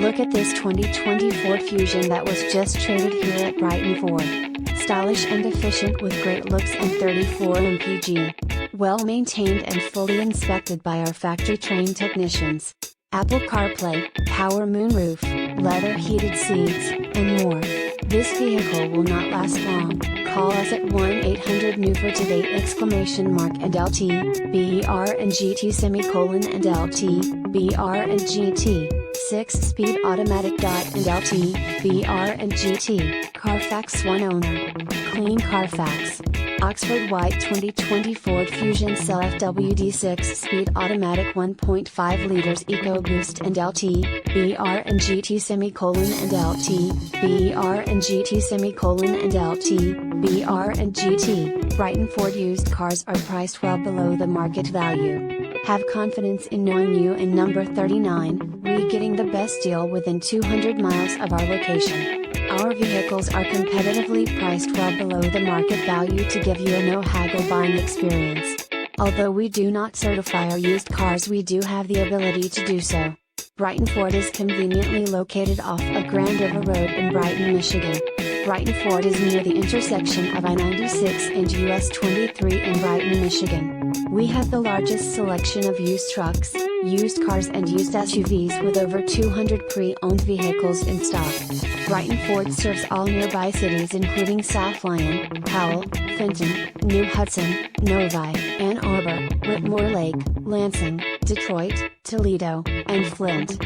Look at this 2020 Ford Fusion that was just traded here at Brighton Ford. Stylish and efficient with great looks and 34 mpg. Well maintained and fully inspected by our factory-trained technicians. Apple CarPlay, power moonroof, leather heated seats, and more. This vehicle will not last long. Call us at 1-800-NEW for today and LT, br&gt and LT, br&gt, 6-speed automatic and LT, br&gt, CARFAX One-Owner. Clean Carfax. Oxford White 2020 Ford Fusion SEL FWD 6-speed automatic 1.5 liters EcoBoost&lt, br&gt and LT, br&gt and LT, br&gt. Brighton Ford used cars are priced well below the market value. Have confidence in knowing you in number 39, getting the best deal within 200 miles of our location. Our vehicles are competitively priced well below the market value to give you a no-haggle buying experience. Although we do not certify our used cars, we do have the ability to do so. Brighton Ford is conveniently located off of Grand River Road in Brighton, Michigan. Brighton Ford is near the intersection of I-96 and US 23 in Brighton, Michigan. We have the largest selection of used trucks, used cars and used SUVs with over 200 pre-owned vehicles in stock. Brighton Ford serves all nearby cities including South Lyon, Howell, Fenton, New Hudson, Novi, Ann Arbor, Whitmore Lake, Lansing, Detroit, Toledo, and Flint.